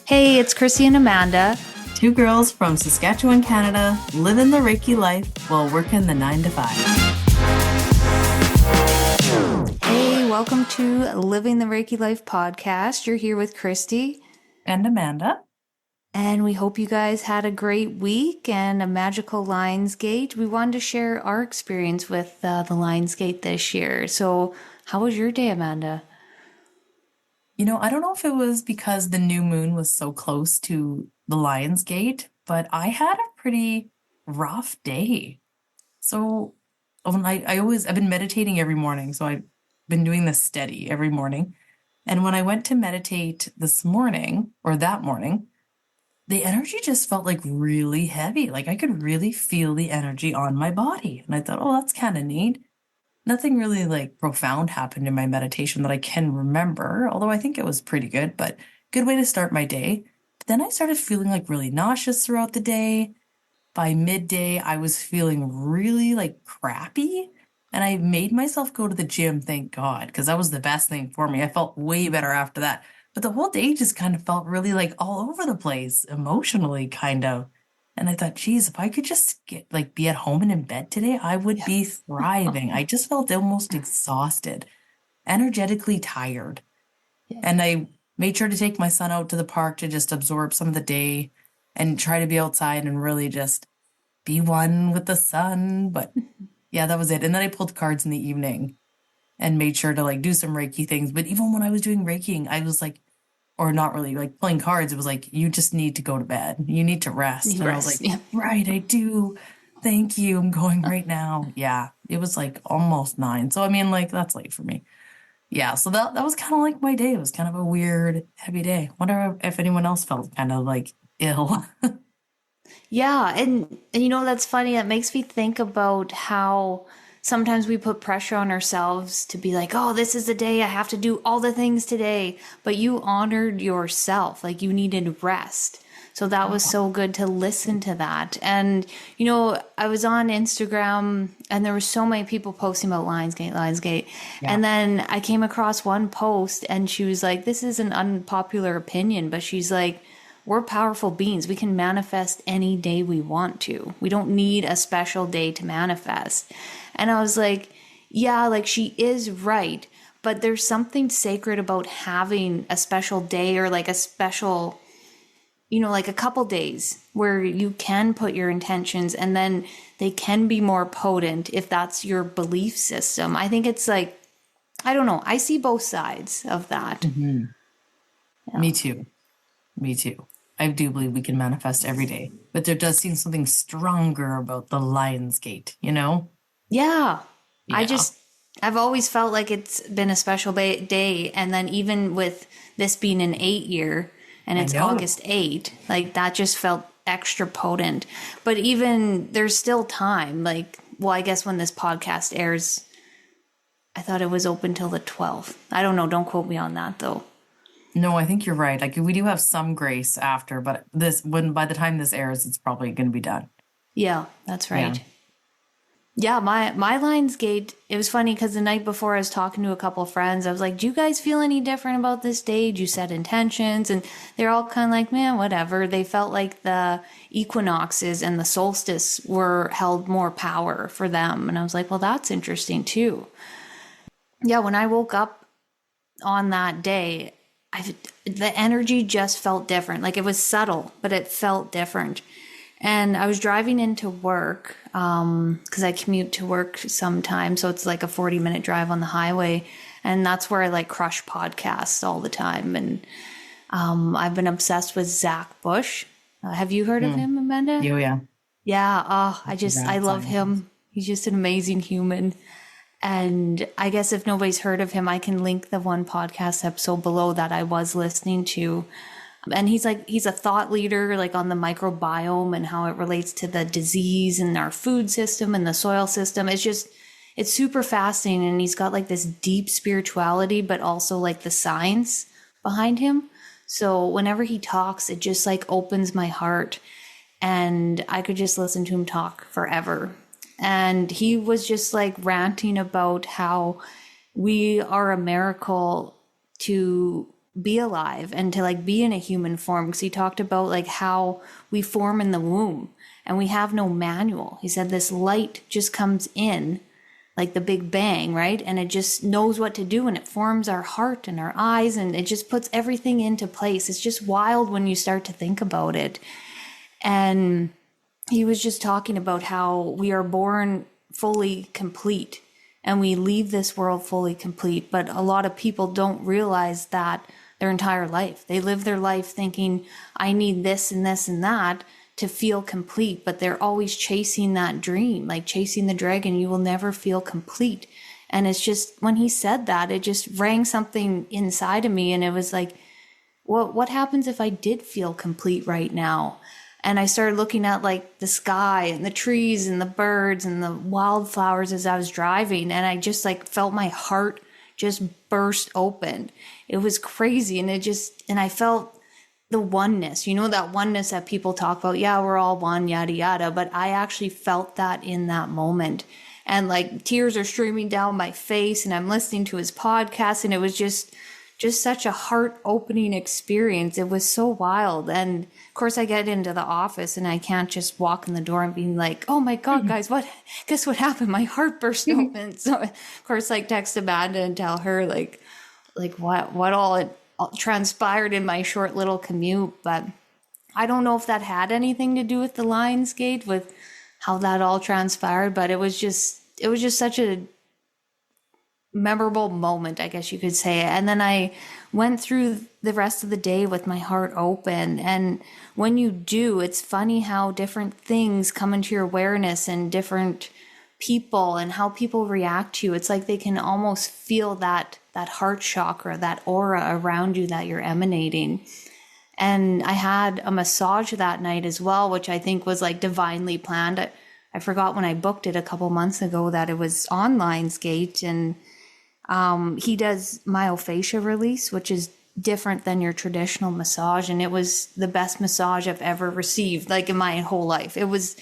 Hey, it's Chrissy and Amanda. Two girls from Saskatchewan, Canada, living the Reiki life while working the 9 to 5. Hey, welcome to Living the Reiki Life podcast. You're here with Christy. And Amanda. And we hope you guys had a great week and a magical Lionsgate. We wanted to share our experience with the Lionsgate this year. So, how was your day, Amanda? You know, I don't know if it was because the new moon was so close to the Lionsgate, but I had a pretty rough day. So I've been meditating every morning. So I've been doing this steady every morning. And when I went to meditate this morning or that morning, the energy just felt like really heavy. Like I could really feel the energy on my body. And I thought, oh, that's kind of neat. Nothing really like profound happened in my meditation that I can remember, although I think it was pretty good, but good way to start my day. But then I started feeling like really nauseous throughout the day. By midday, I was feeling really like crappy. And I made myself go to the gym, thank God, because that was the best thing for me. I felt way better after that. But the whole day just kind of felt really like all over the place, emotionally, kind of. And I thought, geez, if I could just be at home and in bed today, I would be thriving. I just felt almost exhausted, energetically tired. And I made sure to take my son out to the park to just absorb some of the day and try to be outside and really just be one with the sun. But yeah, that was it. And then I pulled cards in the evening and made sure to like do some Reiki things. But even when I was doing Reiki, I was like, or not really like playing cards, it was like, you just need to go to bed. You need to rest. And I was like, right, I do. Thank you. I'm going right now. Yeah, it was like almost 9. So, I mean, like, that's late for me. Yeah, so that was kind of like my day. It was kind of a weird, heavy day. Wonder if anyone else felt kind of like ill. Yeah, and you know that's funny. That makes me think about how sometimes we put pressure on ourselves to be like, "Oh, this is the day I have to do all the things today." But you honored yourself, like you needed rest. So that was so good to listen to that. And you know, I was on Instagram and there were so many people posting about Lionsgate. Yeah. And then I came across one post and she was like, "This is an unpopular opinion," but she's like, we're powerful beings. We can manifest any day we want to. We don't need a special day to manifest. And I was like, yeah, like she is right. But there's something sacred about having a special day or like a special, you know, like a couple days where you can put your intentions and then they can be more potent if that's your belief system. I think it's like, I don't know. I see both sides of that. Mm-hmm. Yeah. Me too. Me too. I do believe we can manifest every day, but there does seem something stronger about the Lionsgate, you know? Yeah. I've always felt like it's been a special day. And then even with this being an 8 year and it's August 8, like that just felt extra potent. But even there's still time. Like, well, I guess when this podcast airs, I thought it was open till the 12th. I don't know. Don't quote me on that though. No, I think you're right. Like we do have some grace after, but by the time this airs, it's probably going to be done. Yeah, that's right. Yeah, my Lionsgate, it was funny because the night before I was talking to a couple of friends. I was like, do you guys feel any different about this day? Do you set intentions? And they're all kind of like, man, whatever. They felt like the equinoxes and the solstice held more power for them. And I was like, well, that's interesting too. Yeah, when I woke up on that day, the energy just felt different. Like it was subtle, but it felt different. And I was driving into work because I commute to work sometimes. So it's like a 40-minute drive on the highway. And that's where I like crush podcasts all the time. And I've been obsessed with Zach Bush. Have you heard of him, Amanda? Oh, yeah. Yeah. I love him. He's just an amazing human. And I guess if nobody's heard of him, I can link the one podcast episode below that I was listening to. And he's a thought leader, like on the microbiome and how it relates to the disease and our food system and the soil system. It's super fascinating. And he's got like this deep spirituality, but also like the science behind him. So whenever he talks, it just like opens my heart and I could just listen to him talk forever. And he was just like ranting about how we are a miracle to be alive and to like be in a human form, because he talked about like how we form in the womb and we have no manual. He said this light just comes in like the Big Bang, right? And it just knows what to do and it forms our heart and our eyes and it just puts everything into place. It's just wild when you start to think about it. And he was just talking about how we are born fully complete and we leave this world fully complete. But a lot of people don't realize that their entire life. They live their life thinking, I need this and this and that to feel complete, but they're always chasing that dream, like chasing the dragon. You will never feel complete. And it's just, when he said that, it just rang something inside of me. And it was like, what happens if I did feel complete right now? And I started looking at like the sky and the trees and the birds and the wildflowers as I was driving. And I just like felt my heart just burst open. It was crazy. And and I felt the oneness, that oneness that people talk about. Yeah, we're all one, yada, yada. But I actually felt that in that moment. And like tears are streaming down my face and I'm listening to his podcast. And it was just such a heart opening experience. It was so wild. And of course I get into the office and I can't just walk in the door and be like, oh my God, guys, guess what happened? My heart burst open. So of course, like text Amanda and tell her like what all it transpired in my short little commute. But I don't know if that had anything to do with the Lionsgate, with how that all transpired, but it was just such a memorable moment, I guess you could say. And then I went through the rest of the day with my heart open. And when you do, it's funny how different things come into your awareness and different people and how people react to you. It's like they can almost feel that heart chakra, that aura around you that you're emanating. And I had a massage that night as well, which I think was like divinely planned. I forgot when I booked it a couple months ago that it was on Lionsgate. And he does myofascia release, which is different than your traditional massage. And it was the best massage I've ever received, like in my whole life. It was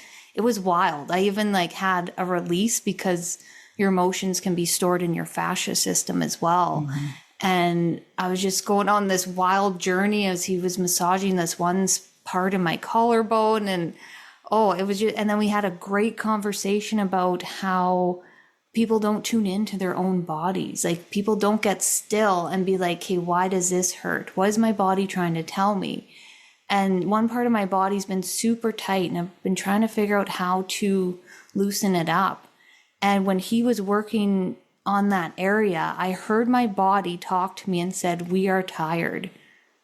wild. I even like had a release because your emotions can be stored in your fascia system as well. Mm-hmm. And I was just going on this wild journey as he was massaging this one part of my collarbone. And it was just, and then we had a great conversation about how people don't tune into their own bodies. Like people don't get still and be like, hey, why does this hurt? What is my body trying to tell me? And one part of my body's been super tight and I've been trying to figure out how to loosen it up. And when he was working on that area, I heard my body talk to me and said, we are tired.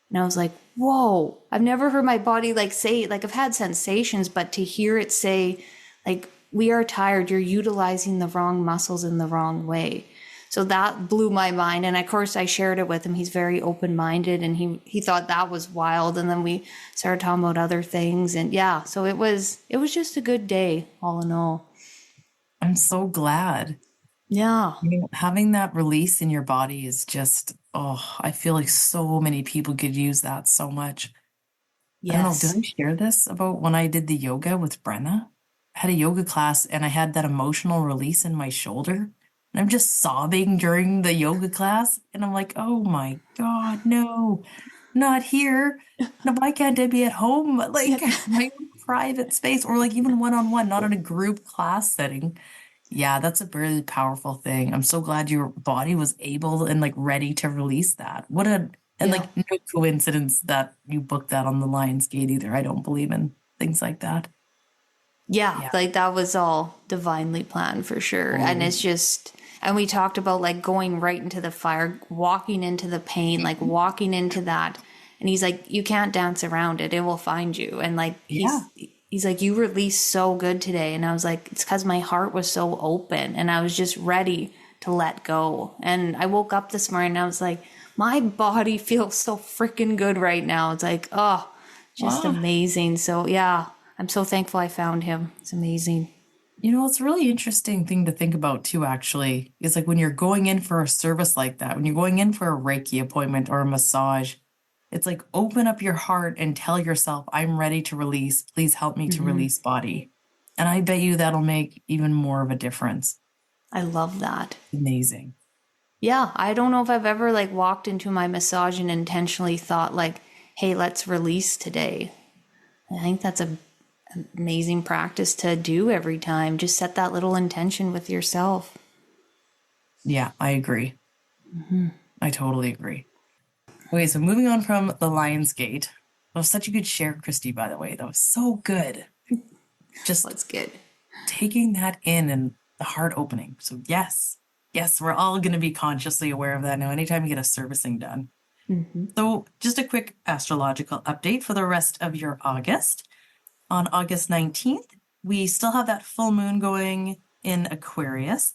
And I was like, whoa, I've never heard my body like say, like I've had sensations, but to hear it say like, we are tired, you're utilizing the wrong muscles in the wrong way. So that blew my mind. And of course I shared it with him. He's very open-minded and he thought that was wild. And then we started talking about other things. And yeah, so it was just a good day, all in all. I'm so glad. Yeah. Having that release in your body is just, I feel like so many people could use that so much. Yes. I don't know, did I share this about when I did the yoga with Brenna? I had a yoga class and I had that emotional release in my shoulder. And I'm just sobbing during the yoga class. And I'm like, oh my God, no, not here. No, why can't I be at home? Like my own private space or like even one-on-one, not in a group class setting. Yeah, that's a really powerful thing. I'm so glad your body was able and like ready to release that. Like no coincidence that you booked that on the Lionsgate either. I don't believe in things like that. Yeah, like that was all divinely planned for sure. Mm. And it's just, and we talked about like going right into the fire, walking into the pain, like walking into that. And he's like, you can't dance around it. It will find you. And like, he's like, you released so good today. And I was like, it's because my heart was so open and I was just ready to let go. And I woke up this morning and I was like, my body feels so freaking good right now. It's like, just amazing. So yeah. I'm so thankful I found him. It's amazing. It's a really interesting thing to think about too, actually. Is like when you're going in for a service like that, when you're going in for a Reiki appointment or a massage, it's like open up your heart and tell yourself, I'm ready to release. Please help me to release body. And I bet you that'll make even more of a difference. I love that. Amazing. Yeah, I don't know if I've ever like walked into my massage and intentionally thought like, "Hey, let's release today." I think that's a amazing practice to do every time. Just set that little intention with yourself. Yeah, I agree. I totally agree. Okay, so moving on from the Lionsgate. That was such a good share, Christy, by the way. That was so good. Just That's good. taking that in and the heart opening. So, yes, yes, we're all going to be consciously aware of that now anytime you get a servicing done. So, just a quick astrological update for the rest of your August. On August 19th, we still have that full moon going in Aquarius.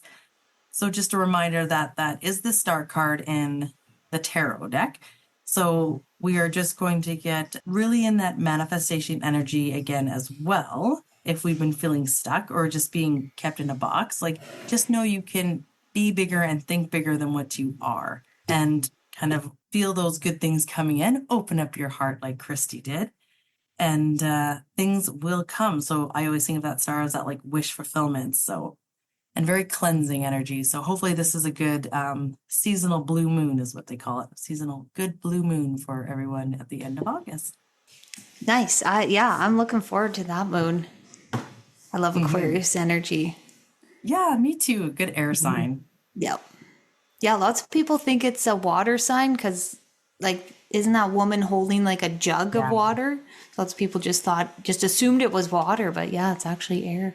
So, just a reminder that that is the star card in the tarot deck. So, we are just going to get really in that manifestation energy again as well. If we've been feeling stuck or just being kept in a box, like just know you can be bigger and think bigger than what you are and kind of feel those good things coming in. Open up your heart like Christy did, and things will come. So I always think of that star as that like wish fulfillment. So, and very cleansing energy. So hopefully this is a good seasonal blue moon is what they call it. Seasonal good blue moon for everyone at the end of August. Nice. Yeah, I'm looking forward to that moon. I love Aquarius energy. Yeah, me too. A good air sign. Yep. Yeah, lots of people think it's a water sign because, like, isn't that woman holding like a jug of Yeah. water? Lots of people just assumed it was water, but yeah, it's actually air.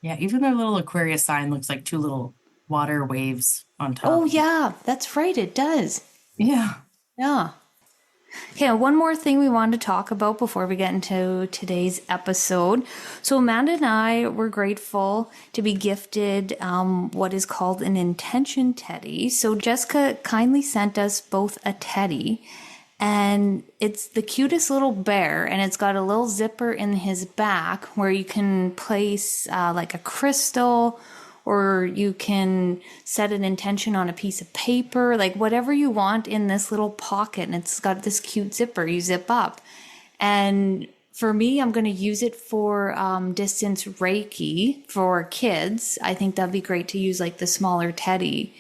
Yeah, even their little Aquarius sign looks like two little water waves on Oh, top. yeah, that's right. It does. Yeah. Yeah. Okay, one more thing we wanted to talk about before we get into today's episode. So, Amanda and I were grateful to be gifted what is called an intention teddy. So, Jessica kindly sent us both a teddy, and it's the cutest little bear, and it's got a little zipper in his back where you can place like a crystal, or you can set an intention on a piece of paper, like whatever you want in this little pocket. And it's got this cute zipper you zip up. And for me, I'm going to use it for distance Reiki for kids. I think that'd be great to use like the smaller teddy.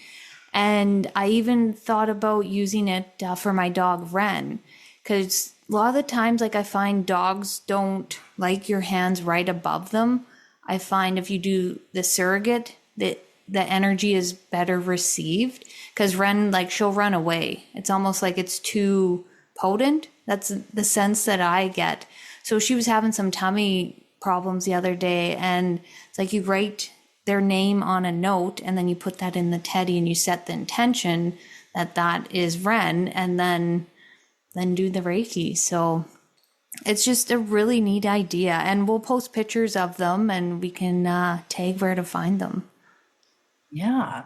And I even thought about using it for my dog Ren, because a lot of the times, like I find dogs don't like your hands right above them. I find if you do the surrogate, that the energy is better received, because Ren, like, she'll run away. It's almost like it's too potent. That's the sense that I get. So she was having some tummy problems the other day, and it's like you write their name on a note and then you put that in the teddy and you set the intention that that is Ren, and then do the Reiki. So it's just a really neat idea, and we'll post pictures of them and we can tag where to find them. Yeah.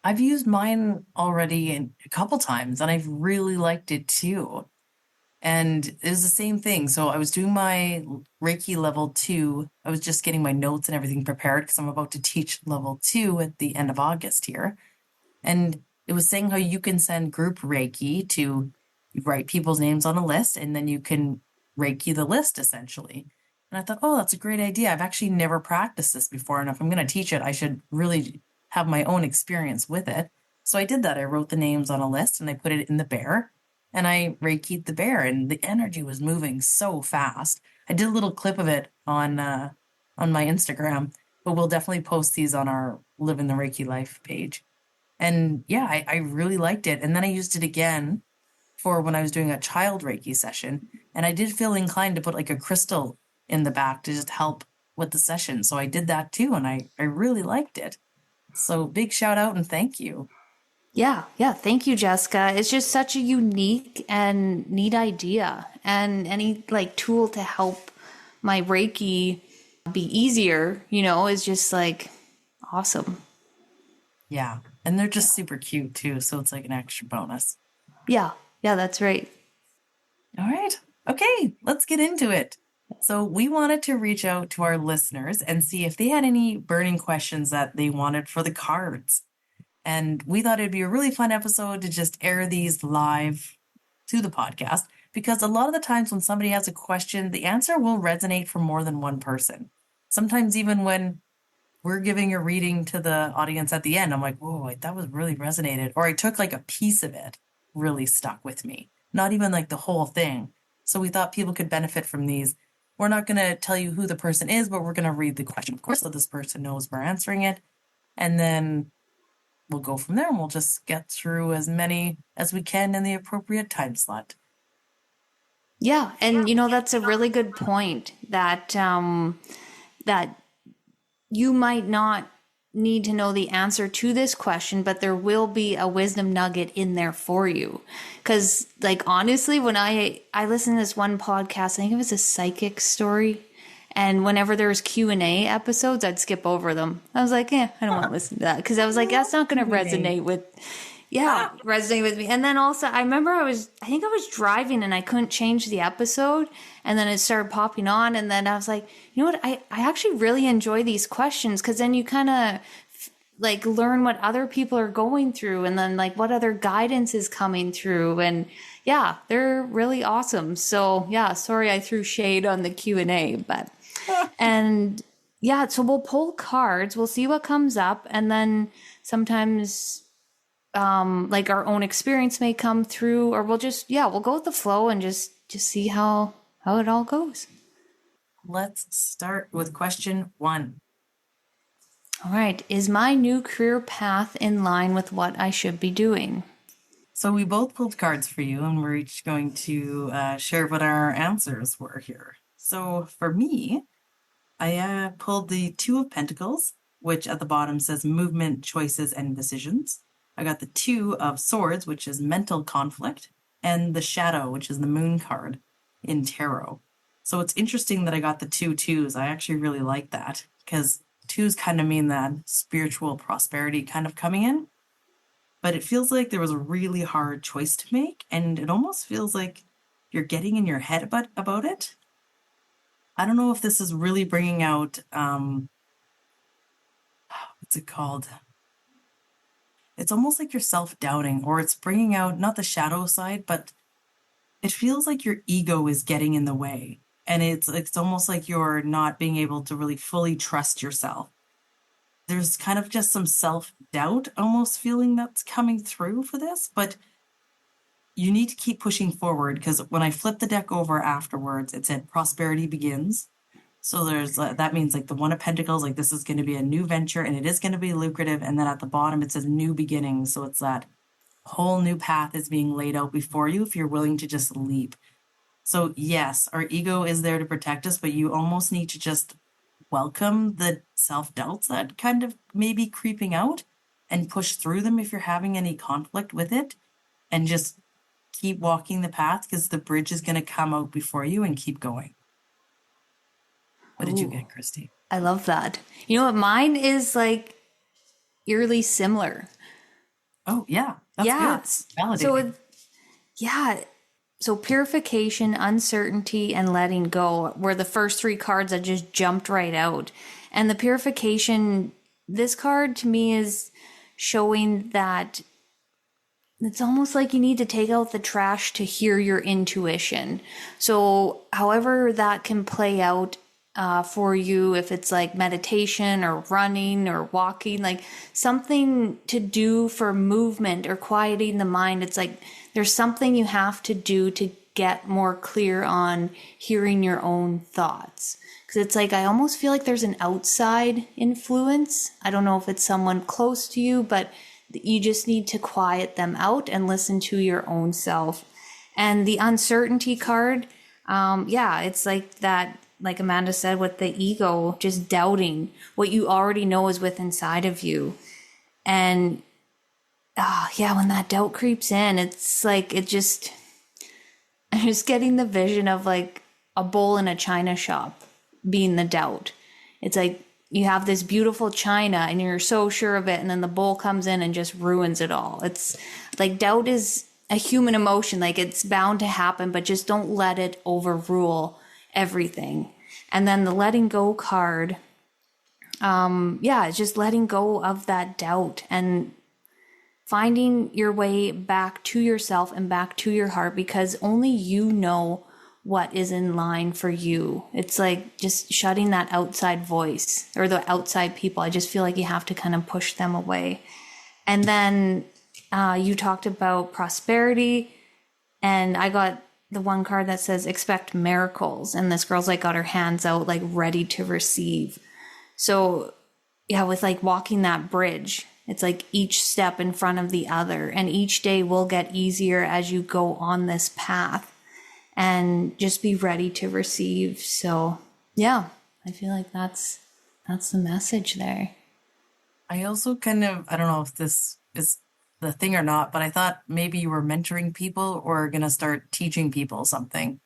I've used mine already a couple times and I've really liked it too. And it was the same thing. So I was doing my Reiki level 2. I was just getting my notes and everything prepared because I'm about to teach level 2 at the end of August here. And it was saying how you can send group Reiki to write people's names on a list and then you can Reiki the list essentially. And I thought, oh, that's a great idea. I've actually never practiced this before. And if I'm going to teach it, I should really have my own experience with it. So I did that. I wrote the names on a list and I put it in the bear and I Reiki'd the bear, and the energy was moving so fast. I did a little clip of it on my Instagram, but we'll definitely post these on our Living the Reiki Life page. And yeah, I really liked it. And then I used it again for when I was doing a child Reiki session. And I did feel inclined to put like a crystal in the back to just help with the session. So I did that too. And I really liked it. So big shout out and thank you. Yeah, yeah. Thank you, Jessica. It's just such a unique and neat idea. And any like tool to help my Reiki be easier, is just like awesome. Yeah. And they're just super cute too. So it's like an extra bonus. Yeah, yeah, that's right. All right. Okay, let's get into it. So, we wanted to reach out to our listeners and see if they had any burning questions that they wanted for the cards. And we thought it'd be a really fun episode to just air these live to the podcast because a lot of the times when somebody has a question, the answer will resonate for more than one person. Sometimes, even when we're giving a reading to the audience at the end, I'm like, whoa, that was really resonated. Or I took like a piece of it, really stuck with me. Not even like the whole thing. So we thought people could benefit from these. We're not going to tell you who the person is, but we're going to read the question, of course, so this person knows we're answering it. And then we'll go from there and we'll just get through as many as we can in the appropriate time slot. Yeah, and that's a really good point that that you might not need to know the answer to this question, but there will be a wisdom nugget in there for you. Because, like, honestly, when I listened to this one podcast, I think it was a psychic story, and whenever there was Q&A episodes, I'd skip over them. I was like, I don't want to listen to that, because I was like, that's not going to resonate with me. And then also, I remember I think I was driving and I couldn't change the episode, and then it started popping on, and then I was like, you know what, I actually really enjoy these questions, because then you kind of like learn what other people are going through, and then like what other guidance is coming through, and yeah, they're really awesome. So yeah, sorry I threw shade on the Q&A, but and yeah, so we'll pull cards, we'll see what comes up, and then sometimes like our own experience may come through, or we'll go with the flow and just see how it all goes. Let's start with question 1. All right. Is my new career path in line with what I should be doing? So we both pulled cards for you, and we're each going to share what our answers were here. So for me, I pulled the 2 of Pentacles, which at the bottom says movement, choices, and decisions. I got the 2 of Swords, which is mental conflict, and the Shadow, which is the Moon card in Tarot. So it's interesting that I got the 2 twos. I actually really like that, because 2s kind of mean that spiritual prosperity kind of coming in. But it feels like there was a really hard choice to make, and it almost feels like you're getting in your head about it. I don't know if this is really bringing out, what's it called? It's almost like you're self-doubting, or it's bringing out not the shadow side, but it feels like your ego is getting in the way. And it's almost like you're not being able to really fully trust yourself. There's kind of just some self-doubt almost feeling that's coming through for this, but you need to keep pushing forward, because when I flipped the deck over afterwards, it said prosperity begins. So there's that means like the 1 of Pentacles, like this is going to be a new venture and it is going to be lucrative. And then at the bottom, it says new beginnings. So it's that whole new path is being laid out before you if you're willing to just leap. So yes, our ego is there to protect us, but you almost need to just welcome the self-doubts that kind of may be creeping out and push through them if you're having any conflict with it, and just keep walking the path, because the bridge is going to come out before you, and keep going. What did you get, Christy? I love that. You know what? Mine is like eerily similar. Oh, yeah. That's good. Validating. So purification, uncertainty, and letting go were the first 3 cards that just jumped right out. And the purification, this card to me is showing that it's almost like you need to take out the trash to hear your intuition. So however that can play out for you, if it's like meditation or running or walking, like something to do for movement or quieting the mind. It's like there's something you have to do to get more clear on hearing your own thoughts. Because it's like I almost feel like there's an outside influence. I don't know if it's someone close to you, but you just need to quiet them out and listen to your own self. And the uncertainty card, it's like that, like Amanda said, with the ego, just doubting what you already know is within inside of you. And when that doubt creeps in, it's like I'm just getting the vision of like a bowl in a china shop being the doubt. It's like you have this beautiful china and you're so sure of it, and then the bowl comes in and just ruins it all. It's like doubt is a human emotion, like it's bound to happen, but just don't let it overrule everything. And then the letting go card, it's just letting go of that doubt and finding your way back to yourself and back to your heart, because only you know what is in line for you. It's like just shutting that outside voice or the outside people. I just feel like you have to kind of push them away. And then you talked about prosperity, and I got the one card that says expect miracles. And this girl's like got her hands out, like ready to receive. So yeah, with like walking that bridge, it's like each step in front of the other, and each day will get easier as you go on this path, and just be ready to receive. So yeah, I feel like that's the message there. I also kind of, I don't know if this is the thing or not, but I thought maybe you were mentoring people or going to start teaching people something.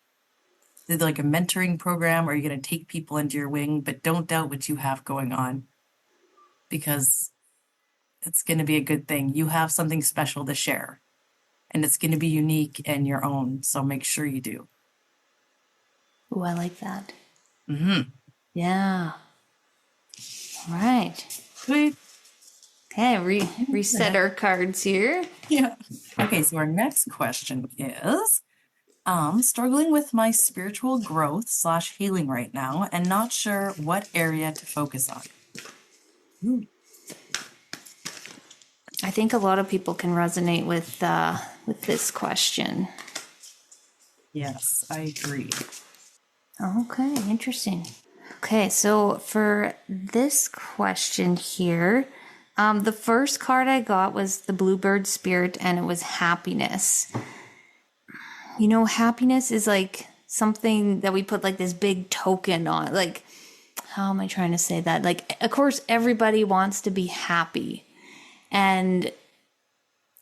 Did like a mentoring program, or are you going to take people under your wing? But don't doubt what you have going on, because it's going to be a good thing. You have something special to share, and it's going to be unique and your own. So make sure you do. Oh, I like that. Mm-hmm. Yeah. All right. Sweet. Okay, reset our cards here. Yeah. Okay, so our next question is, struggling with my spiritual growth / healing right now and not sure what area to focus on. Ooh. I think a lot of people can resonate with this question. Yes, I agree. Okay, interesting. Okay, so for this question here, the first card I got was the Bluebird Spirit, and it was happiness. You know, happiness is like something that we put like this big token on. Like, how am I trying to say that? Like, of course, everybody wants to be happy. And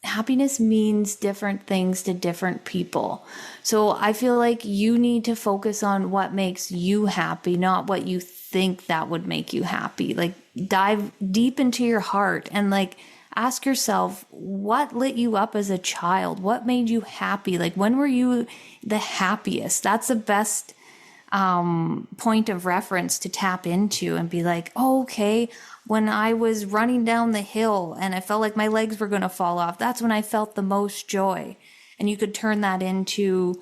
happiness means different things to different people. So I feel like you need to focus on what makes you happy, not what you think that would make you happy. Like, dive deep into your heart and like ask yourself, what lit you up as a child? What made you happy? Like, when were you the happiest? That's the best point of reference to tap into and be like, oh, okay, when I was running down the hill and I felt like my legs were going to fall off, that's when I felt the most joy. And you could turn that into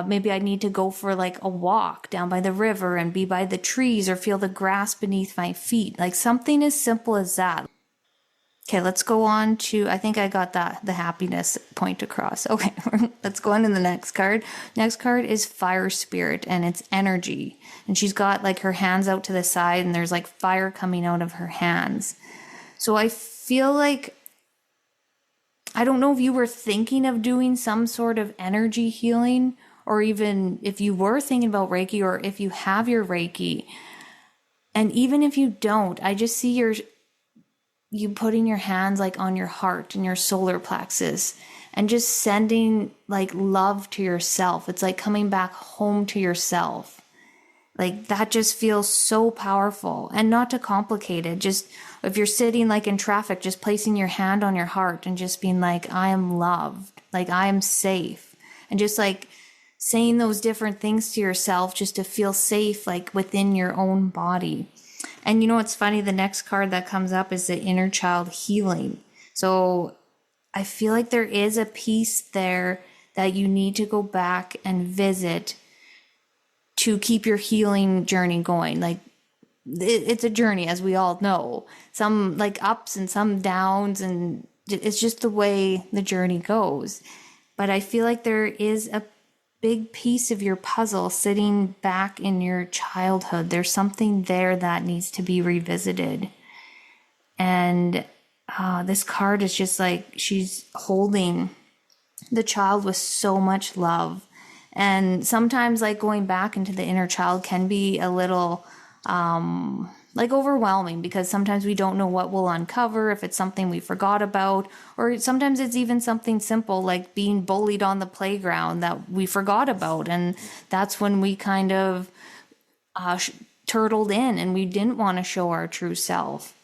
maybe I need to go for like a walk down by the river and be by the trees or feel the grass beneath my feet. Like something as simple as that. Okay, let's go on to, I think I got the happiness point across. Okay, let's go on to the next card. Next card is Fire Spirit, and it's energy. And she's got like her hands out to the side, and there's like fire coming out of her hands. So I feel like, I don't know if you were thinking of doing some sort of energy healing, or even if you were thinking about Reiki, or if you have your Reiki. And even if you don't, I just see you putting your hands like on your heart and your solar plexus and just sending like love to yourself. It's like coming back home to yourself. Like that just feels so powerful, and not too complicated. Just if you're sitting like in traffic, just placing your hand on your heart and just being like, I am loved, like I am safe. And just like saying those different things to yourself just to feel safe, like within your own body. And you know what's funny? The next card that comes up is the Inner Child Healing. So I feel like there is a piece there that you need to go back and visit to keep your healing journey going. Like it's a journey, as we all know. Some like ups and some downs, and it's just the way the journey goes. But I feel like there is a big piece of your puzzle sitting back in your childhood. There's something there that needs to be revisited. And this card is just like she's holding the child with so much love. And sometimes like going back into the inner child can be a little like overwhelming, because sometimes we don't know what we'll uncover, if it's something we forgot about, or sometimes it's even something simple like being bullied on the playground that we forgot about. And that's when we kind of turtled in and we didn't want to show our true self.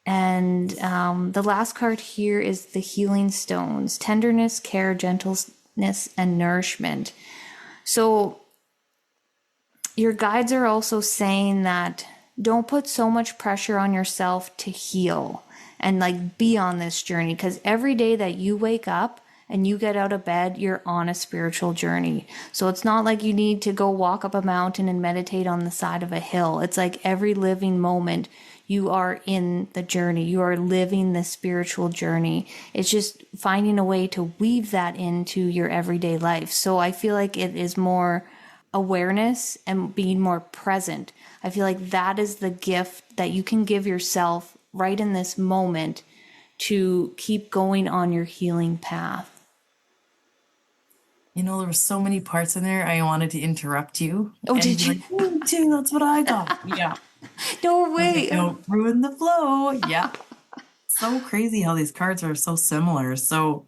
And the last card here is the Healing Stones: tenderness, care, gentleness, and nourishment. So your guides are also saying that don't put so much pressure on yourself to heal and like be on this journey, because every day that you wake up and you get out of bed, you're on a spiritual journey. So it's not like you need to go walk up a mountain and meditate on the side of a hill. It's like every living moment you are in the journey. You are living the spiritual journey. It's just finding a way to weave that into your everyday life. So I feel like it is more awareness and being more present. I feel like that is the gift that you can give yourself right in this moment to keep going on your healing path. You know, there were so many parts in there. I wanted to interrupt you. Oh, did you? Like, me too. That's what I got. Yeah. No way. Don't ruin the flow. Yeah. So crazy how these cards are so similar. So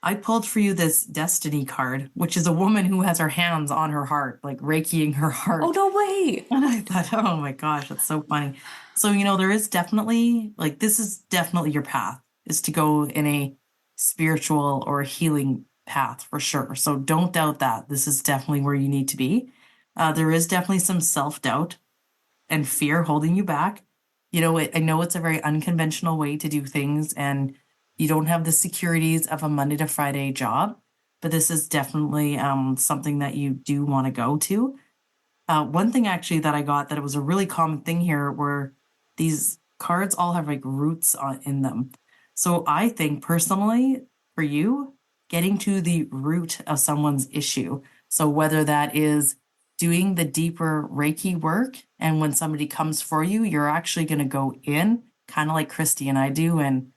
I pulled for you this Destiny card, which is a woman who has her hands on her heart, like Reikiing her heart. Oh, no way. And I thought, oh my gosh, that's so funny. So, you know, there is definitely, like, this is definitely your path, is to go in a spiritual or healing path for sure. So don't doubt that. This is definitely where you need to be. There is definitely some self-doubt and fear holding you back. You know, I know it's a very unconventional way to do things, and you don't have the securities of a Monday to Friday job, but this is definitely something that you do want to go to. One thing actually that I got that it was a really common thing here were these cards all have like roots in them. So I think personally for you, getting to the root of someone's issue. So whether that is doing the deeper Reiki work, and when somebody comes for you, you're actually going to go in, kind of like Christy and I do, and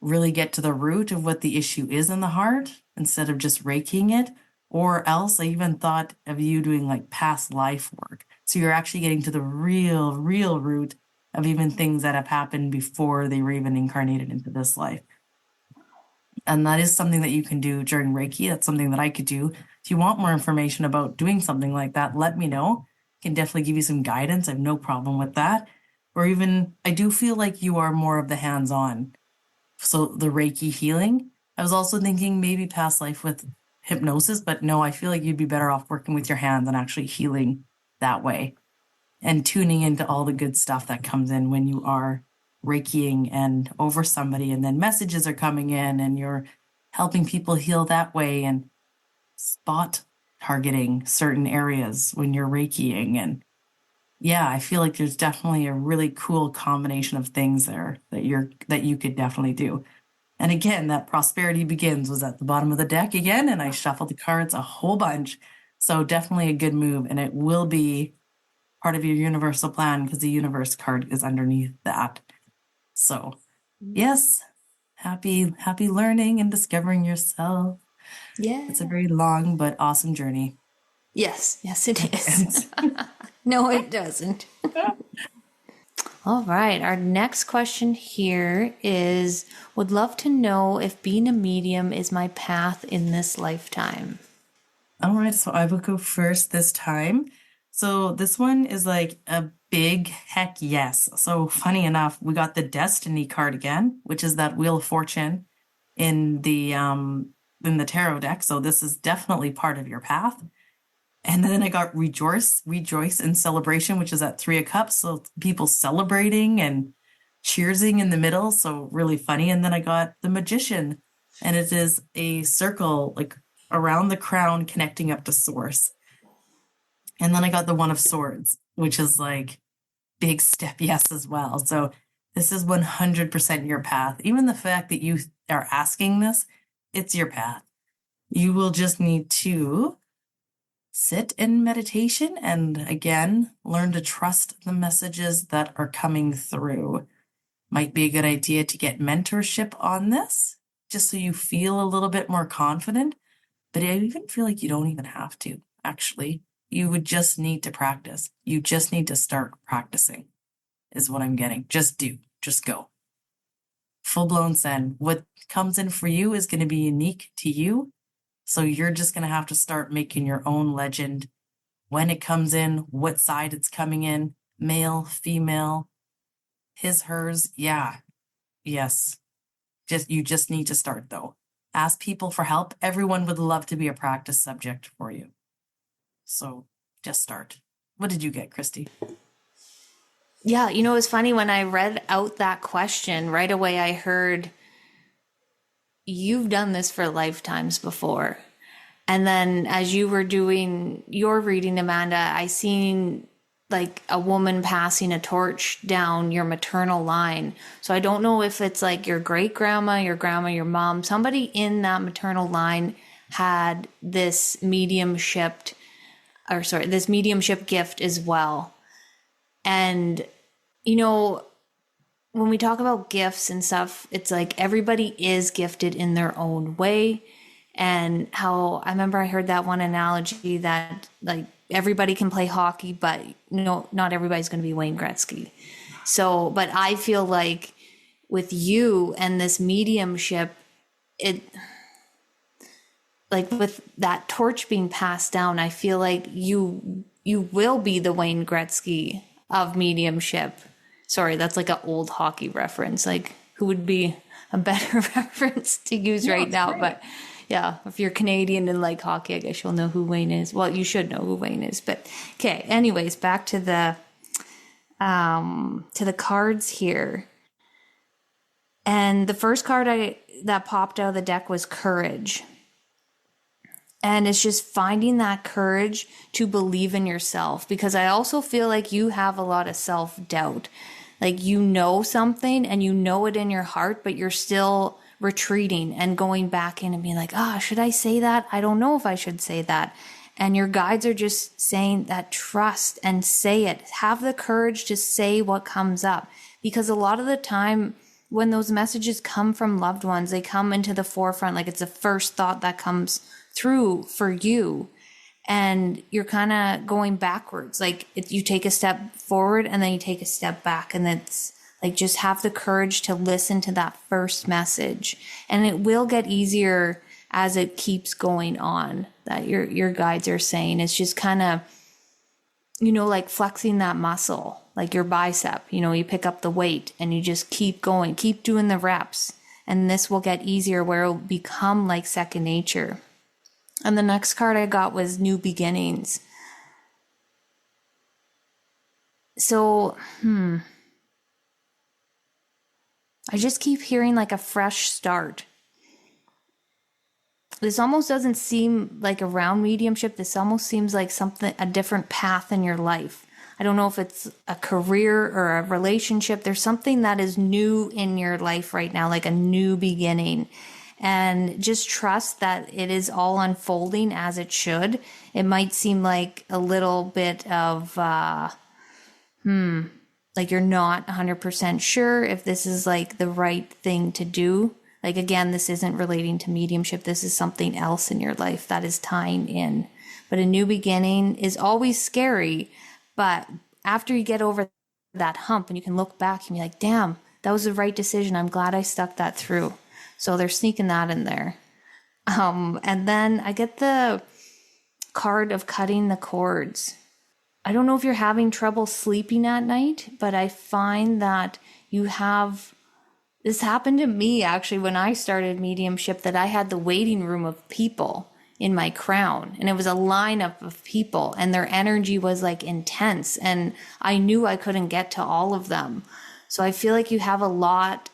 really get to the root of what the issue is in the heart instead of just Reikiing it. Or else I even thought of you doing like past life work. So you're actually getting to the real root of even things that have happened before they were even incarnated into this life. And that is something that you can do during Reiki. That's something that I could do. If you want more information about doing something like that, let me know. I can definitely give you some guidance. I have no problem with that. Or even, I do feel like you are more of the hands-on. So the Reiki healing. I was also thinking maybe past life with hypnosis, but no, I feel like you'd be better off working with your hands and actually healing that way and tuning into all the good stuff that comes in when you are Reikiing and over somebody, and then messages are coming in and you're helping people heal that way, and spot targeting certain areas when you're Reikiing. And yeah, I feel like there's definitely a really cool combination of things there that you could definitely do. And again, that Prosperity Begins was at the bottom of the deck again, and I shuffled the cards a whole bunch. So definitely a good move, and it will be part of your universal plan because the universe card is underneath that. So yes, happy learning and discovering yourself. Yeah. It's a very long but awesome journey. Yes, it is. No, it doesn't. All right. Our next question here is, would love to know if being a medium is my path in this lifetime. All right. So I will go first this time. So this one is like a big heck yes. So funny enough, we got the Destiny card again, which is that Wheel of Fortune in the tarot deck. So this is definitely part of your path. And then I got Rejoice in Celebration, which is at 3 of Cups. So people celebrating and cheersing in the middle. So really funny. And then I got the Magician, and it is a circle like around the crown connecting up to Source. And then I got the One of Swords, which is like big step yes as well. So this is 100% your path. Even the fact that you are asking this, it's your path. You will just need to sit in meditation and again, learn to trust the messages that are coming through. Might be a good idea to get mentorship on this, just so you feel a little bit more confident. But I even feel like you don't even have to, actually. You would just need to practice. You just need to start practicing, is what I'm getting. Just go. Full-blown send. What comes in for you is going to be unique to you. So you're just going to have to start making your own legend. When it comes in, what side it's coming in, male, female, his, hers. Yeah. Yes. You just need to start though. Ask people for help. Everyone would love to be a practice subject for you. So just start. What did you get, Christy? Yeah, you know, it was funny when I read out that question, right away I heard, you've done this for lifetimes before. And then as you were doing your reading, Amanda, I seen like a woman passing a torch down your maternal line. So I don't know if it's like your great grandma, your mom, somebody in that maternal line had this mediumship gift as well. And, you know, when we talk about gifts and stuff, it's like everybody is gifted in their own way. And how I remember I heard that one analogy that like everybody can play hockey, but not everybody's going to be Wayne Gretzky. So, but I feel like with you and this mediumship, it like with that torch being passed down, I feel like you will be the Wayne Gretzky of mediumship. Sorry, that's like an old hockey reference. Like who would be a better reference to use right now? Great. But yeah, if you're Canadian and like hockey, I guess you'll know who Wayne is. Well, you should know who Wayne is. But okay, anyways, back to the cards here. And the first card that popped out of the deck was courage. And it's just finding that courage to believe in yourself, because I also feel like you have a lot of self-doubt. Like you know something and you know it in your heart, but you're still retreating and going back in and being like, should I say that? I don't know if I should say that. And your guides are just saying that trust and say it. Have the courage to say what comes up, because a lot of the time when those messages come from loved ones, they come into the forefront. Like it's the first thought that comes through for you, and you're kind of going backwards. Like you take a step forward and then you take a step back, and it's like just have the courage to listen to that first message, and it will get easier as it keeps going on. That your guides are saying it's just kind of, like flexing that muscle, like your bicep. You pick up the weight and you just keep going, keep doing the reps, and this will get easier where it'll become like second nature. And the next card I got was New Beginnings. So, I just keep hearing like a fresh start. This almost doesn't seem like around mediumship. This almost seems like a different path in your life. I don't know if it's a career or a relationship. There's something that is new in your life right now, like a new beginning. And just trust that it is all unfolding as it should. It might seem like a little bit of, like you're not 100% sure if this is like the right thing to do. Like, again, this isn't relating to mediumship. This is something else in your life that is tying in. But a new beginning is always scary. But after you get over that hump and you can look back and be like, damn, that was the right decision. I'm glad I stuck that through. So they're sneaking that in there. And then I get the card of cutting the cords. I don't know if you're having trouble sleeping at night, but I find that this happened to me actually when I started mediumship, that I had the waiting room of people in my crown, and it was a lineup of people, and their energy was like intense, and I knew I couldn't get to all of them. So I feel like you have a lot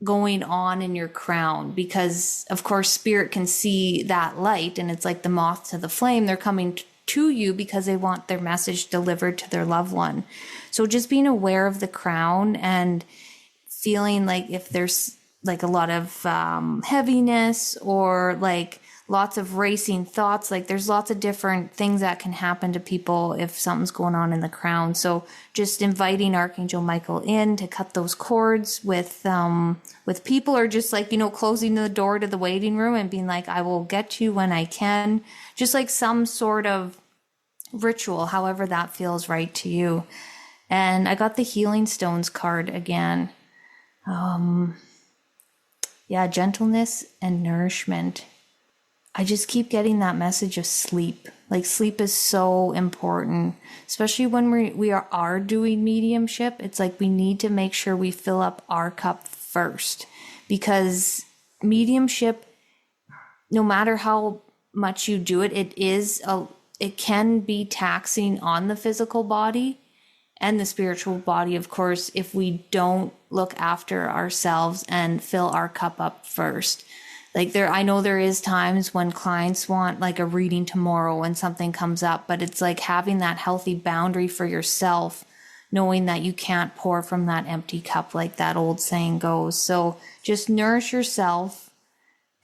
going on in your crown, because of course spirit can see that light, and it's like the moth to the flame. They're coming to you because they want their message delivered to their loved one. So just being aware of the crown and feeling like if there's like a lot of heaviness or like lots of racing thoughts, like there's lots of different things that can happen to people if something's going on in the crown. So just inviting Archangel Michael in to cut those cords with people, or just like, closing the door to the waiting room and being like, I will get to you when I can. Just like some sort of ritual, however that feels right to you. And I got the Healing Stones card again. Gentleness and nourishment. I just keep getting that message of sleep. Like sleep is so important, especially when we are doing mediumship. It's like we need to make sure we fill up our cup first, because mediumship, no matter how much you do it, it can be taxing on the physical body and the spiritual body, of course, if we don't look after ourselves and fill our cup up first. Like I know there is times when clients want like a reading tomorrow when something comes up, but it's like having that healthy boundary for yourself, knowing that you can't pour from that empty cup, like that old saying goes. So just nourish yourself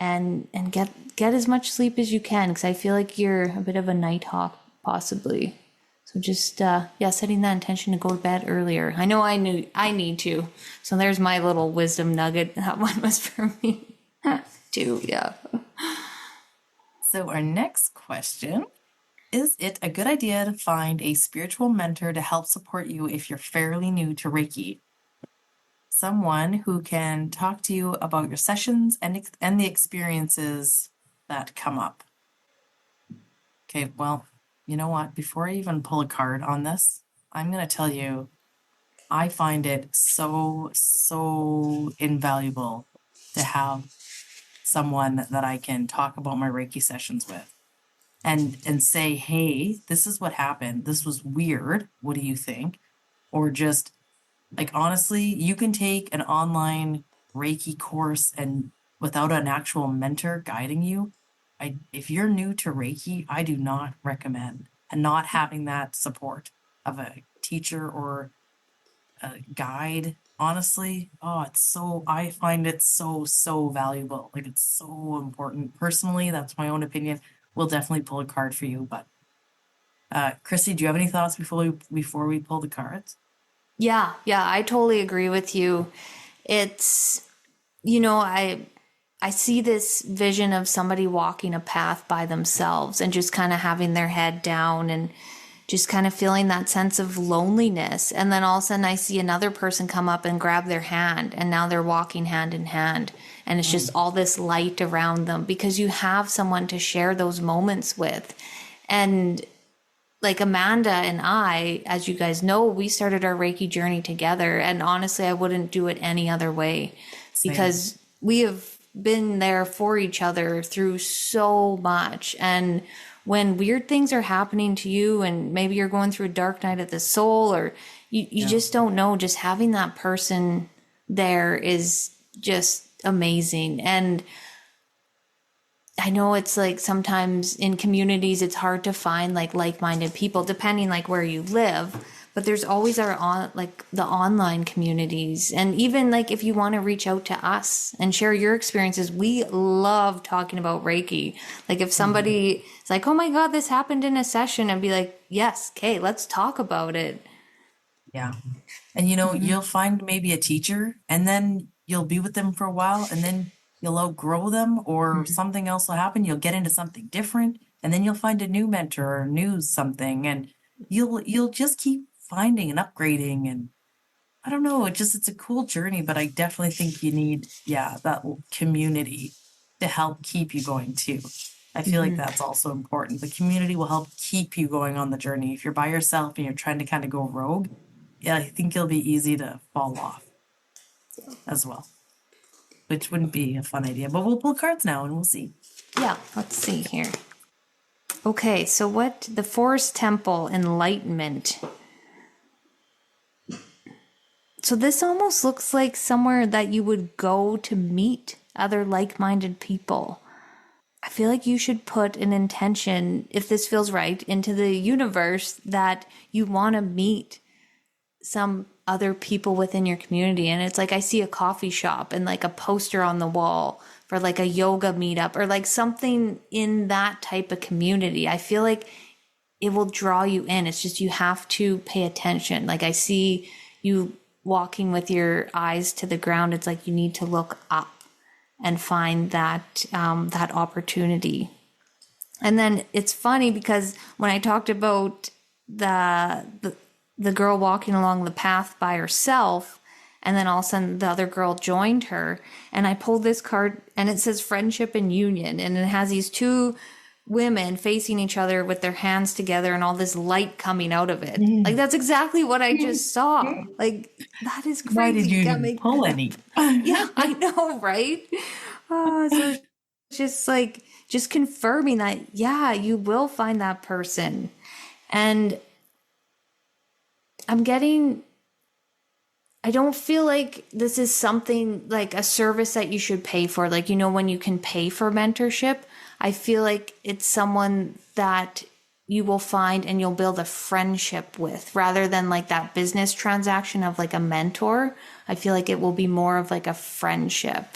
and get as much sleep as you can, because I feel like you're a bit of a night hawk possibly. So just setting that intention to go to bed earlier. I know I need to. So there's my little wisdom nugget. That one was for me too. Yeah. So our next question, is it a good idea to find a spiritual mentor to help support you if you're fairly new to Reiki? Someone who can talk to you about your sessions and the experiences that come up. Okay, well, you know what? Before I even pull a card on this, I'm going to tell you, I find it so, so invaluable to have someone that I can talk about my Reiki sessions with and say, hey, this is what happened. This was weird. What do you think? Or just like, honestly, you can take an online Reiki course and without an actual mentor guiding you, if you're new to Reiki, I do not recommend, and not having that support of a teacher or a guide. Honestly, I find it so, so valuable. Like, it's so important. Personally, that's my own opinion. We'll definitely pull a card for you. But Chrissy, do you have any thoughts before we pull the cards? Yeah, I totally agree with you. It's, I see this vision of somebody walking a path by themselves and just kind of having their head down and just kind of feeling that sense of loneliness. And then all of a sudden I see another person come up and grab their hand, and now they're walking hand in hand. And it's just all this light around them because you have someone to share those moments with. And like Amanda and I, as you guys know, we started our Reiki journey together. And honestly, I wouldn't do it any other way. Same. Because we have been there for each other through so much. And when weird things are happening to you and maybe you're going through a dark night of the soul, or you just don't know, just having that person there is just amazing. And I know it's like sometimes in communities it's hard to find like-minded people depending like where you live, but there's always the online communities. And even like if you want to reach out to us and share your experiences, we love talking about Reiki. Like if somebody is like, oh my God, this happened in a session, and be like, yes, okay, let's talk about it. Yeah. And you'll find maybe a teacher, and then you'll be with them for a while, and then you'll outgrow them, or something else will happen. You'll get into something different, and then you'll find a new mentor or new something, and you'll just keep finding and upgrading. And I don't know, it's a cool journey, but I definitely think you need, that community to help keep you going too. I feel like that's also important. The community will help keep you going on the journey. If you're by yourself and you're trying to kind of go rogue, I think it'll be easy to fall off as well, which wouldn't be a fun idea. But we'll pull cards now and we'll see. Yeah, let's see here. Okay, so what the Forest Temple Enlightenment. So this almost looks like somewhere that you would go to meet other like-minded people. I feel like you should put an intention, if this feels right, into the universe that you want to meet some other people within your community. And it's like I see a coffee shop and like a poster on the wall for like a yoga meetup or like something in that type of community. I feel like it will draw you in. It's just you have to pay attention. Like I see you walking with your eyes to the ground. It's like you need to look up and find that that opportunity. And then it's funny because when I talked about the girl walking along the path by herself, and then all of a sudden the other girl joined her, and I pulled this card and it says friendship and union, and it has these two women facing each other with their hands together and all this light coming out of it. Like that's exactly what I just saw. Like that is crazy. Why did you even pull any? Yeah, I know, right? So it's just like just confirming that you will find that person. And I'm getting I don't feel like this is something like a service that you should pay for. Like, when you can pay for mentorship, I feel like it's someone that you will find and you'll build a friendship with rather than like that business transaction of like a mentor. I feel like it will be more of like a friendship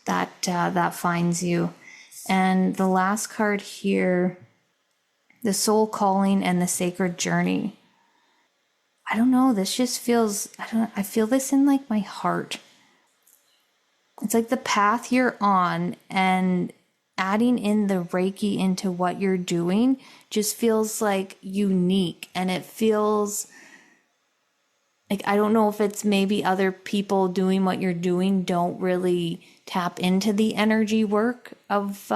that finds you. And the last card here, the soul calling and the sacred journey. I don't know. This just feels, I feel this in like my heart. It's like the path you're on, and adding in the Reiki into what you're doing just feels like unique. And it feels like, I don't know if it's maybe other people doing what you're doing don't really tap into the energy work of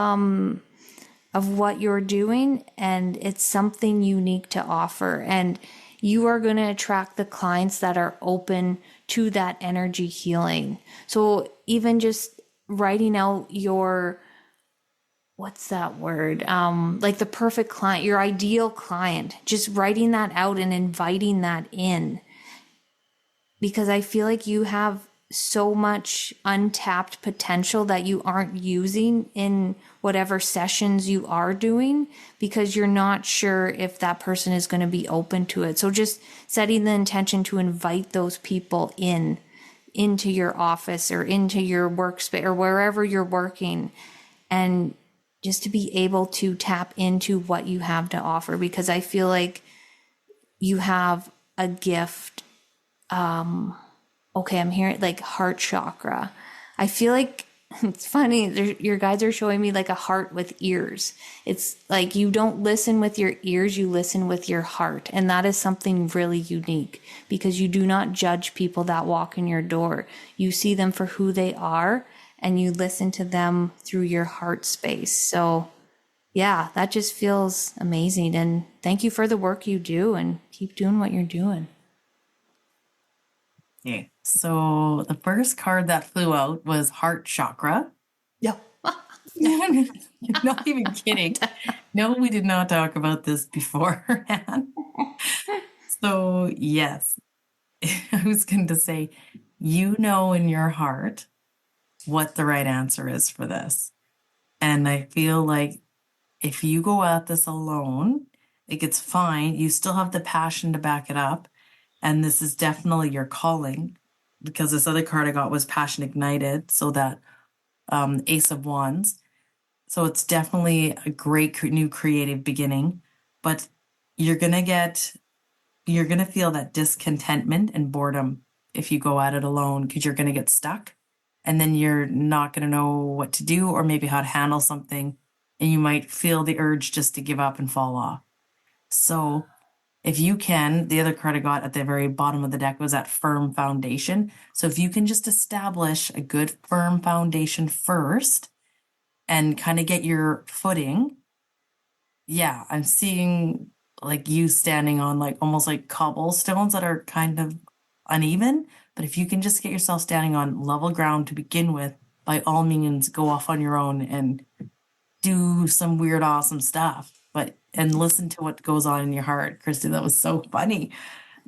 what you're doing. And it's something unique to offer. And you are going to attract the clients that are open to that energy healing. So even just writing out your, what's that word? Like the perfect client, your ideal client, just writing that out and inviting that in. Because I feel like you have so much untapped potential that you aren't using in whatever sessions you are doing because you're not sure if that person is going to be open to it. So just setting the intention to invite those people into your office or into your workspace or wherever you're working, and just to be able to tap into what you have to offer, because I feel like you have a gift. Okay, I'm hearing like heart chakra. I feel like it's funny. Your guides are showing me like a heart with ears. It's like you don't listen with your ears, you listen with your heart. And that is something really unique because you do not judge people that walk in your door. You see them for who they are and you listen to them through your heart space. So yeah, that just feels amazing. And thank you for the work you do and keep doing what you're doing. Okay, so the first card that flew out was heart chakra. Yeah. You're not even kidding. No, we did not talk about this beforehand. So, yes, I was going to say, in your heart what the right answer is for this. And I feel like if you go at this alone, like it's fine. You still have the passion to back it up. And this is definitely your calling, because this other card I got was passion ignited. So that Ace of Wands. So it's definitely a great new creative beginning, but you're going to feel that discontentment and boredom if you go at it alone, because you're going to get stuck and then you're not going to know what to do or maybe how to handle something. And you might feel the urge just to give up and fall off. So if you can, the other card I got at the very bottom of the deck was that firm foundation. So if you can just establish a good firm foundation first and kind of get your footing. Yeah, I'm seeing like you standing on like almost like cobblestones that are kind of uneven. But if you can just get yourself standing on level ground to begin with, by all means, go off on your own and do some weird, awesome stuff. And listen to what goes on in your heart. Christy, that was so funny.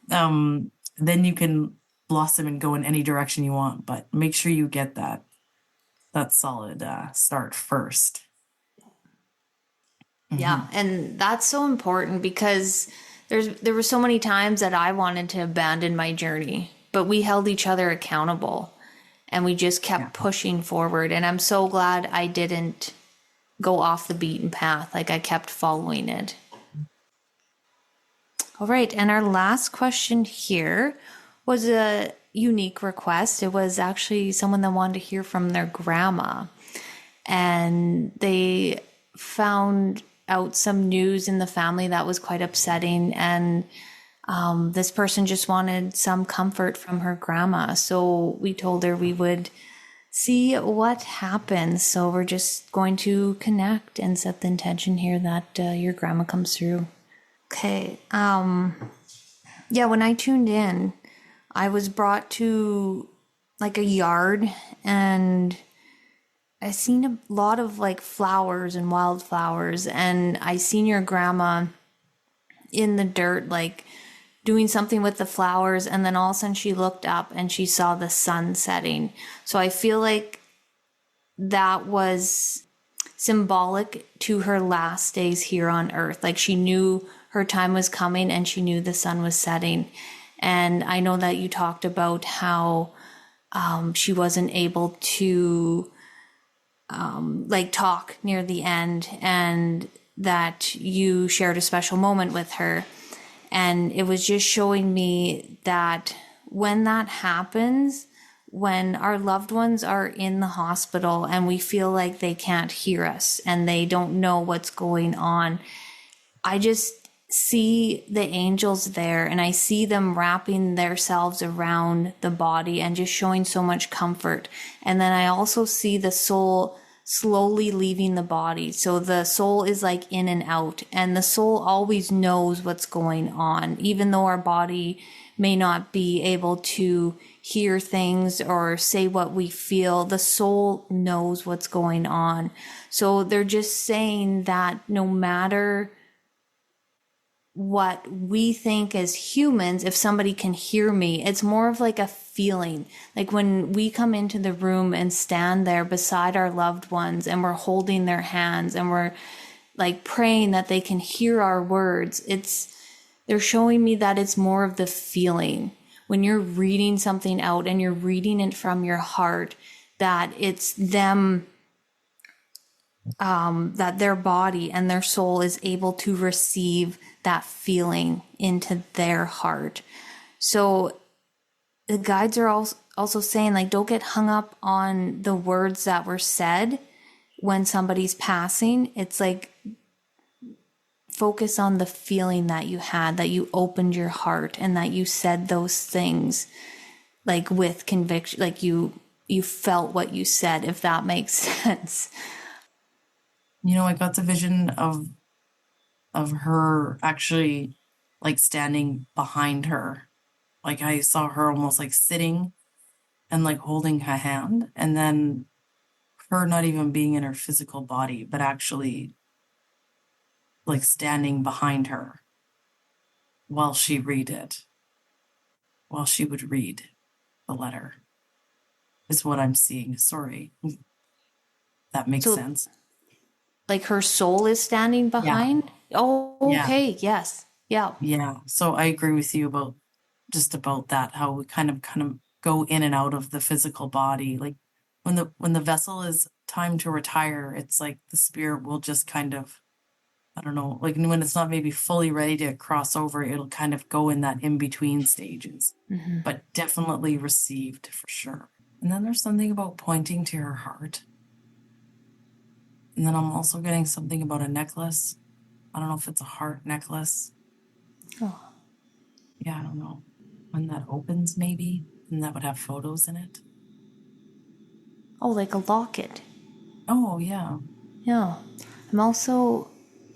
Then you can blossom and go in any direction you want, but make sure you get that solid start first. Yeah, and that's so important because there were so many times that I wanted to abandon my journey, but we held each other accountable and we just kept pushing forward. And I'm so glad I didn't go off the beaten path. Like I kept following it. All right, and our last question here was a unique request. It was actually someone that wanted to hear from their grandma, and they found out some news in the family that was quite upsetting, and this person just wanted some comfort from her grandma. So we told her we would see what happens. So we're just going to connect and set the intention here that your grandma comes through. Okay. Yeah, when I tuned in, I was brought to like a yard, and I seen a lot of like flowers and wildflowers, and I seen your grandma in the dirt, like doing something with the flowers, and then all of a sudden she looked up and she saw the sun setting. So I feel like that was symbolic to her last days here on earth. Like she knew her time was coming and she knew the sun was setting. And I know that you talked about how she wasn't able to like talk near the end, and that you shared a special moment with her. And it was just showing me that when that happens, when our loved ones are in the hospital and we feel like they can't hear us and they don't know what's going on, I just see the angels there, and I see them wrapping themselves around the body and just showing so much comfort. And then I also see the soul slowly leaving the body. So the soul is like in and out, and the soul always knows what's going on, even though our body may not be able to hear things or say what we feel. The soul knows what's going on. So they're just saying that no matter what we think as humans, if somebody can hear me, it's more of like a feeling. Like when we come into the room and stand there beside our loved ones and we're holding their hands and we're like praying that they can hear our words, they're showing me that it's more of the feeling. When you're reading something out and you're reading it from your heart, that it's them, that their body and their soul is able to receive that feeling into their heart. So the guides are also saying, like, don't get hung up on the words that were said when somebody's passing. It's like, focus on the feeling that you had, that you opened your heart and that you said those things like with conviction, like you felt what you said, if that makes sense. You know, I got the vision of her actually like standing behind her. Like I saw her almost like sitting and like holding her hand, and then her not even being in her physical body, but actually like standing behind her while she would read the letter, is what I'm seeing. Sorry. That makes sense. Like her soul is standing behind? Yeah. Oh, okay. Yeah. Yes. Yeah. Yeah. So I agree with you about that, how we kind of go in and out of the physical body. Like when the vessel is time to retire, it's like the spirit will just kind of, I don't know, like when it's not maybe fully ready to cross over, it'll kind of go in that in-between stages, but definitely received for sure. And then there's something about pointing to her heart. And then I'm also getting something about a necklace. I don't know if it's a heart necklace. Oh. Yeah, I don't know. When that opens, maybe, and that would have photos in it. Oh, like a locket. Oh, yeah. Yeah. I'm also,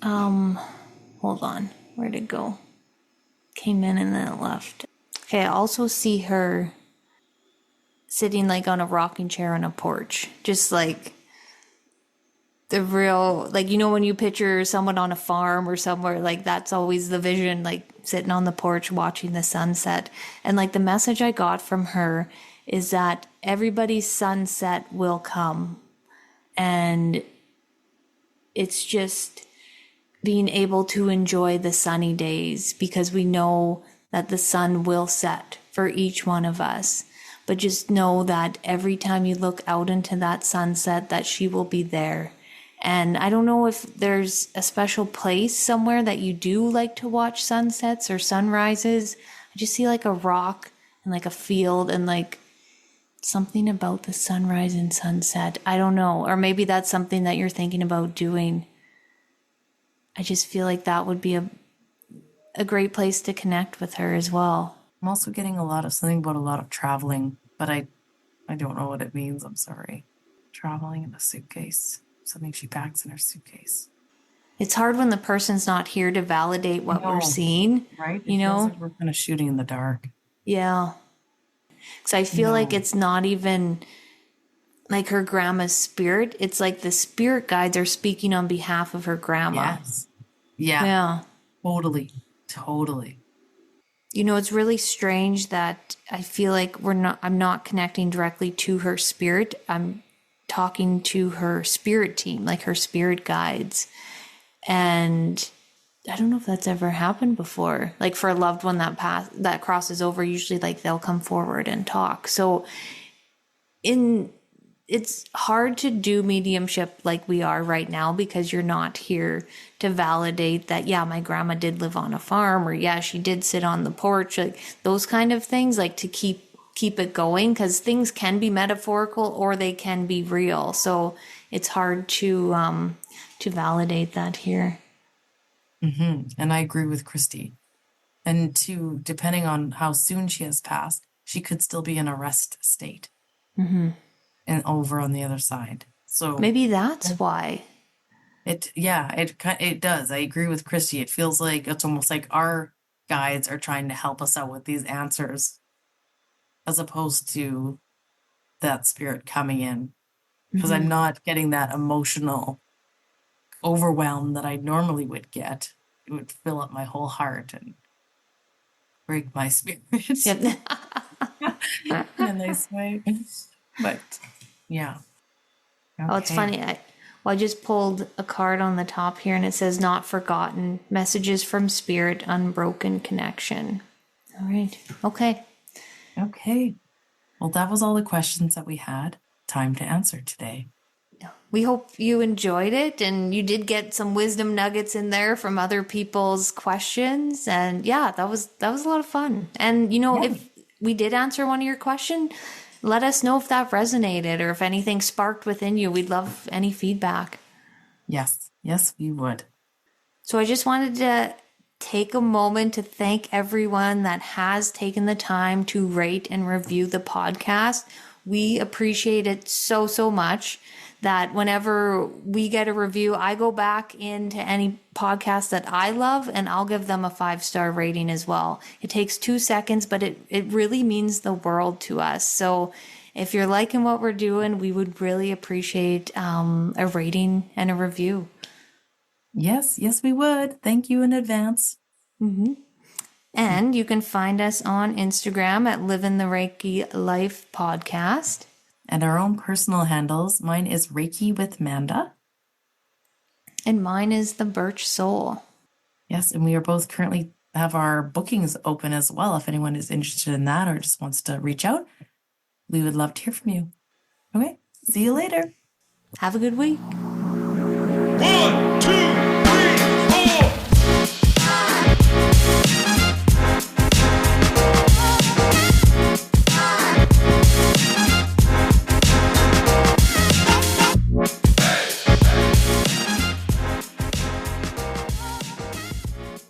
hold on. Where'd it go? Came in and then it left. Okay, I also see her sitting like on a rocking chair on a porch. Just like the real, like, you know, when you picture someone on a farm or somewhere, like that's always the vision, like sitting on the porch watching the sunset. And like the message I got from her is that everybody's sunset will come. And it's just being able to enjoy the sunny days, because we know that the sun will set for each one of us. But just know that every time you look out into that sunset, that she will be there. And I don't know if there's a special place somewhere that you do like to watch sunsets or sunrises. I just see like a rock and like a field and like something about the sunrise and sunset. I don't know. Or maybe that's something that you're thinking about doing. I just feel like that would be a great place to connect with her as well. I'm also getting something about a lot of traveling, but I don't know what it means. I'm sorry. Traveling in a suitcase. Something she packs in her suitcase. It's hard when the person's not here to validate what we're seeing. Right? You know? Like we're kind of shooting in the dark. Yeah. Because I feel like it's not even like her grandma's spirit. It's like the spirit guides are speaking on behalf of her grandma. Yes. Yeah. Yeah. Totally. It's really strange that I feel like I'm not connecting directly to her spirit. I'm talking to her spirit team, like her spirit guides. And I don't know if that's ever happened before. Like for a loved one that crosses over, usually like they'll come forward and talk. So it's hard to do mediumship like we are right now because you're not here to validate that, yeah, my grandma did live on a farm, or yeah, she did sit on the porch, like those kind of things, like to keep it going, because things can be metaphorical or they can be real. So it's hard to validate that here. And I agree with Christy. And depending on how soon she has passed, she could still be in a rest state. And over on the other side. So maybe that's why. It does. I agree with Christy. It feels like it's almost like our guides are trying to help us out with these answers, as opposed to that spirit coming in. Because I'm not getting that emotional overwhelm that I normally would get. It would fill up my whole heart and break my spirit. Yep. In a nice way. But yeah. Okay. Oh, it's funny. I just pulled a card on the top here and it says "Not Forgotten, Messages from Spirit, Unbroken Connection." All right. Okay. Well, that was all the questions that we had time to answer today. We hope you enjoyed it and you did get some wisdom nuggets in there from other people's questions. And yeah, that was a lot of fun. And if we did answer one of your questions, let us know if that resonated or if anything sparked within you. We'd love any feedback. Yes, we would. So I just wanted to take a moment to thank everyone that has taken the time to rate and review the podcast. We appreciate it so, so much that whenever we get a review, I go back into any podcast that I love and I'll give them a 5-star rating as well. It takes 2 seconds, but it really means the world to us. So if you're liking what we're doing, we would really appreciate a rating and a review. Yes, we would. Thank you in advance. And you can find us on Instagram at Living the Reiki Life Podcast. And our own personal handles. Mine is Reiki with Manda. And mine is The Birch Soul. Yes, and we are both currently have our bookings open as well. If anyone is interested in that or just wants to reach out, we would love to hear from you. Okay, see you later. Have a good week. 1